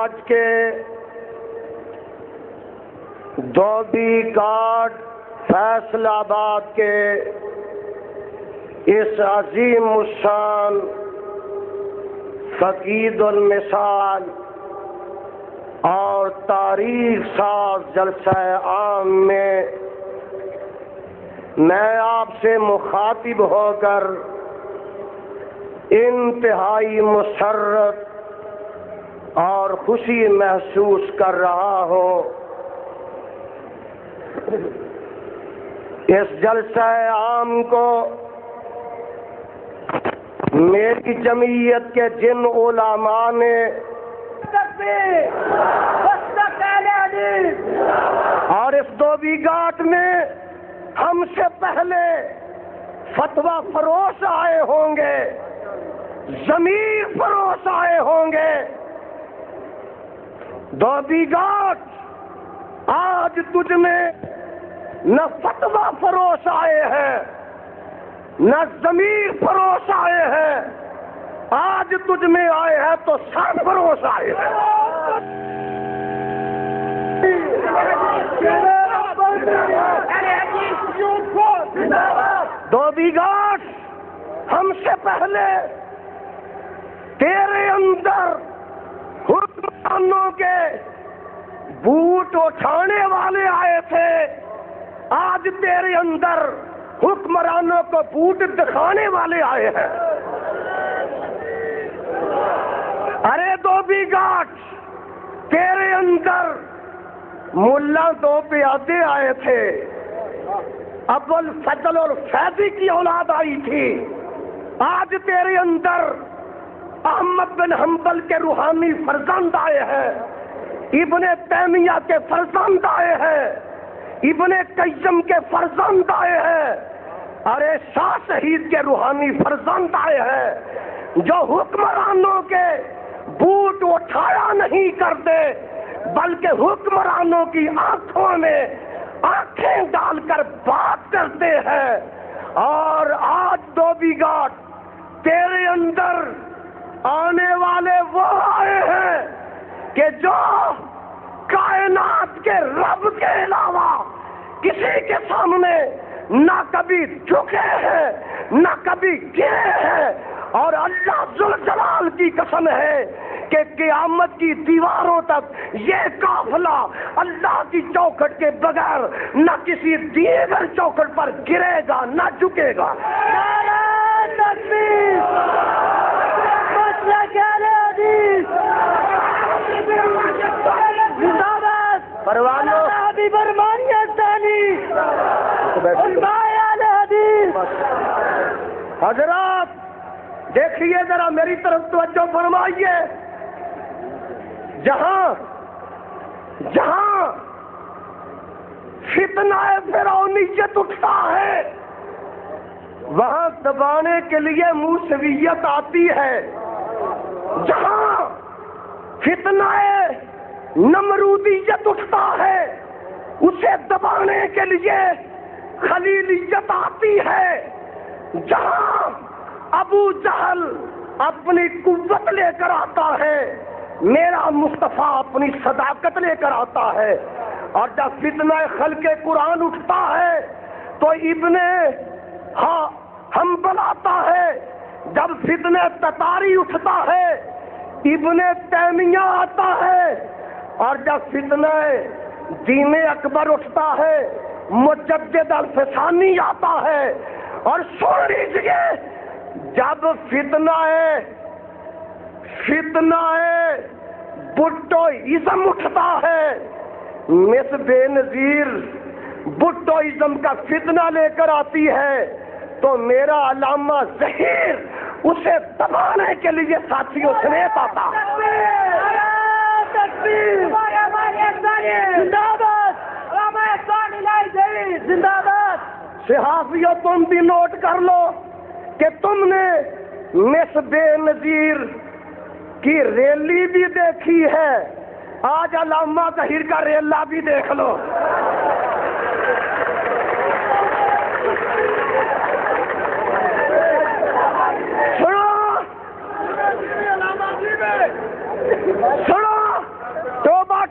آج کے دودھی گھاٹ فیصل آباد کے اس عظیم الشان فقید المثال اور تاریخ ساز جلسہ عام میں آپ سے مخاطب ہو کر انتہائی مسرت اور خوشی محسوس کر رہا ہوں۔ اس جلسہ عام کو میری جمعیت کے جن علماء نے اور اس دودھی گھاٹ میں ہم سے پہلے فتویٰ فروش آئے ہوں گے، ضمیر فروش آئے ہوں گے، دودھی گھاٹ آج تجھ میں نہ فتویٰ فروش آئے ہیں نہ ضمیر فروش آئے ہیں، آج تجھ میں آئے ہیں تو سر فروش آئے ہیں۔ دودھی گھاٹ ہم سے پہلے تیرے اندر حکمرانوں کے بوٹ اٹھانے والے آئے تھے، آج تیرے اندر حکمرانوں کو بوٹ دکھانے والے آئے ہیں۔ ارے دودھی گھاٹ تیرے اندر ملا دو پیادے آئے تھے، ابو الفضل اور فیضی کی اولاد آئی تھی، آج تیرے اندر احمد بن حنبل کے روحانی فرزند آئے ہیں، ابن تیمیہ کے فرزند آئے ہیں، ابن قیم کے فرزند آئے ہیں، ارے شاہ شہید کے روحانی فرزند آئے ہیں، جو حکمرانوں کے بوٹ اٹھایا نہیں کرتے بلکہ حکمرانوں کی آنکھوں میں آنکھیں ڈال کر بات کرتے ہیں۔ اور آج دودھی گھاٹ تیرے اندر آنے والے وہ آئے ہیں کہ جو کائنات کے رب کے علاوہ کسی کے سامنے نہ کبھی جھکے ہیں نہ کبھی گرے ہیں، اور اللہ ذوالجلال کی قسم ہے کہ قیامت کی دیواروں تک یہ قافلہ اللہ کی چوکھٹ کے بغیر نہ کسی دیگر چوکھٹ پر گرے گا نہ جھکے گا۔ نعرہ تکبیر، پروانو حضرات دیکھیے ذرا میری طرف توجہ فرمائیے، جہاں فتنہ فرعونیت اٹھتا ہے وہاں دبانے کے لیے موسویت آتی ہے، جہاں فتنہ نمرودیت اٹھتا ہے اسے دبانے کے لیے خلیلیت آتی ہے، جہاں ابو جہل اپنی قوت لے کر آتا ہے میرا مصطفیٰ اپنی صداقت لے کر آتا ہے، اور جب فتنہ خلق قرآن اٹھتا ہے تو ابن حنبل آتا ہے، جب فتنہ تتاری اٹھتا ہے ابن تیمیہ آتا ہے، اور جب فتنہ دین اکبر اٹھتا ہے مجدد الفسانی آتا ہے، اور سن لیجیے جب فتنہ بھٹوازم اٹھتا ہے، مس بے نظیر بھٹوازم کا فتنہ لے کر آتی ہے تو میرا علامہ ظہیر اسے دبانے کے لیے ساتھیوں سمیت آتا صحافیوں تم بھی نوٹ کر لو کہ تم نے مس بے نظیر کی ریلی بھی دیکھی ہے، آج علامہ ظہیر کا ریلا بھی دیکھ لو۔ سنو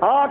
8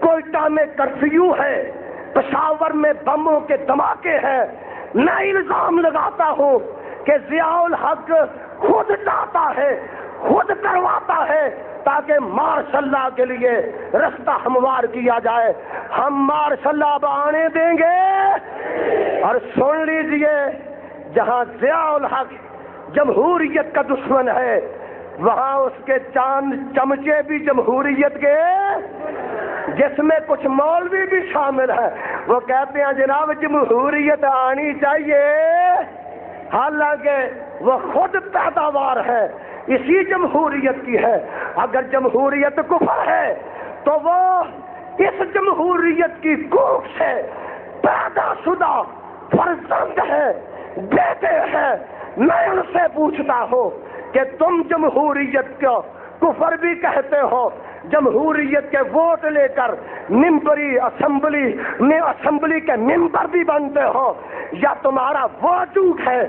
کوئٹہ میں کرفیو ہے، پشاور میں بموں کے دھماکے ہیں، میں الزام لگاتا ہوں کہ ضیاء الحق خود چاہتا ہے، خود کرواتا ہے تاکہ مارشاء اللہ کے لیے رستہ ہموار کیا جائے۔ ہم مارشاء اللہ اب آنے دیں گے؟ اور سن لیجئے، جہاں ضیاء الحق جمہوریت کا دشمن ہے، وہاں اس کے چاند چمچے بھی جمہوریت کے، جس میں کچھ مولوی بھی شامل ہیں، وہ کہتے ہیں جناب جمہوریت آنی چاہیے، حالانکہ وہ خود پیداوار ہے اسی جمہوریت کی ہے۔ اگر جمہوریت کفر ہے تو وہ اس جمہوریت کی کوکھ سے پیدا شدہ فرزند ہے، بیٹے ہیں۔ میں ان سے پوچھتا ہوں کہ تم جمہوریت کو کفر بھی کہتے ہو، جمہوریت کے ووٹ لے کر ممبری اسمبلی کے ممبر بھی بنتے ہو، یا تمہارا وہ جھوٹ ہے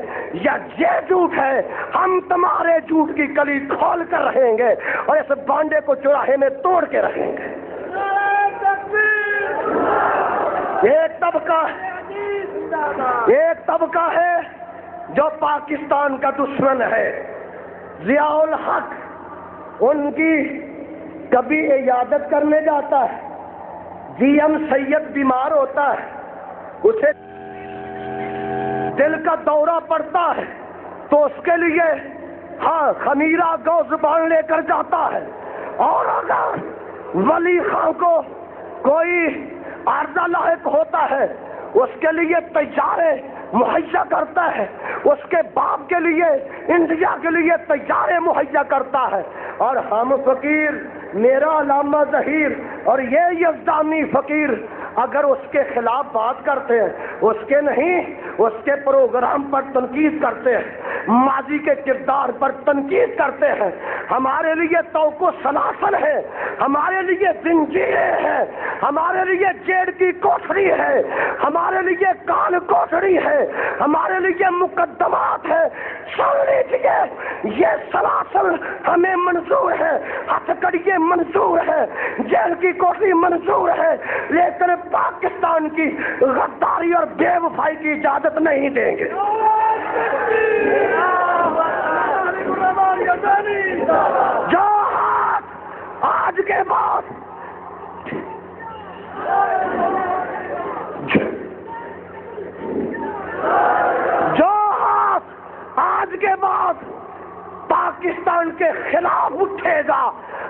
یا یہ جھوٹ ہے؟ ہم تمہارے جھوٹ کی کلی کھول کر رہیں گے اور اس بانڈے کو چوراہے میں توڑ کے رکھیں گے۔ ایک طبقہ ہے جو پاکستان کا دشمن ہے، ضیاء الحق ان کی کبھی عیادت کرنے جاتا ہے، جی ایم سید بیمار ہوتا ہے، اسے دل کا دورہ پڑتا ہے تو اس کے لیے خمیرہ گو زبان لے کر جاتا ہے، اور اگر ولی خان کو کوئی عارضہ لاحق ہوتا ہے اس کے لیے طیارے مہیا کرتا ہے، اس کے باپ کے لیے انڈیا کے لیے طیارے مہیا کرتا ہے۔ اور ہم فقیر، میرا علامہ ظہیر اور یہ یزدانی فقیر اگر اس کے خلاف بات کرتے ہیں، اس کے نہیں، اس کے پروگرام پر تنقید کرتے ہیں، ماضی کے کردار پر تنقید کرتے ہیں، ہمارے لیے توق و سلاسل ہے، ہمارے لیے زنجیریں ہیں، ہمارے لیے جیل کی کوٹھری ہے، ہمارے لیے کان کوٹھری ہے، ہمارے لیے مقدمات ہے۔ سن لیجیے، یہ سلاسل ہمیں منظور ہے، ہتھ کڑیے منظور ہے، جیل کی کوٹھری منظور ہے، لیکن پاکستان کی غداری اور بے وفائی کی اجازت نہیں دیں گے۔ جو ہاتھ آج کے بعد پاکستان کے خلاف اٹھے گا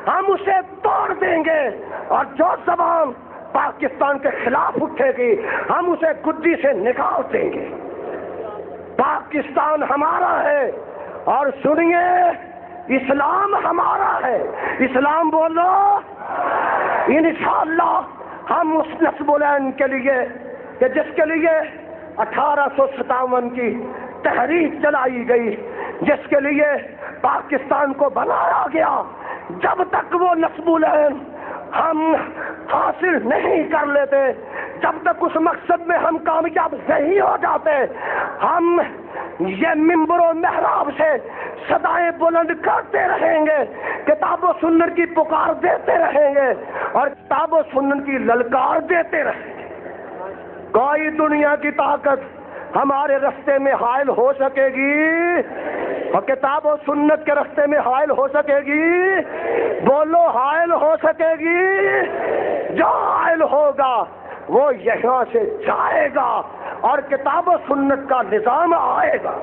ہم اسے توڑ دیں گے، اور جو زبان پاکستان کے خلاف اٹھے گی ہم اسے گدی سے نکال دیں گے۔ پاکستان ہمارا ہے، اور سنیے، اسلام ہمارا ہے۔ اسلام بولو، انشاءاللہ ہم اس نصب العین کے لیے کہ جس کے لیے 1857 کی تحریک چلائی گئی، جس کے لیے پاکستان کو بنایا گیا، جب تک وہ نصب العین ہم حاصل نہیں کر لیتے، جب تک اس مقصد میں ہم کامیاب نہیں ہو جاتے، ہم یہ منبر و محراب سے صدائیں بلند کرتے رہیں گے، کتاب و سنت کی پکار دیتے رہیں گے، اور کتاب و سنت کی للکار دیتے رہیں گے۔ کوئی دنیا کی طاقت ہمارے رستے میں حائل ہو سکے گی؟ اور کتاب و سنت کے رستے میں حائل ہو سکے گی؟ بولو، حائل ہو سکے گی؟ جو حائل ہوگا وہ یہاں سے جائے گا اور کتاب و سنت کا نظام آئے گا۔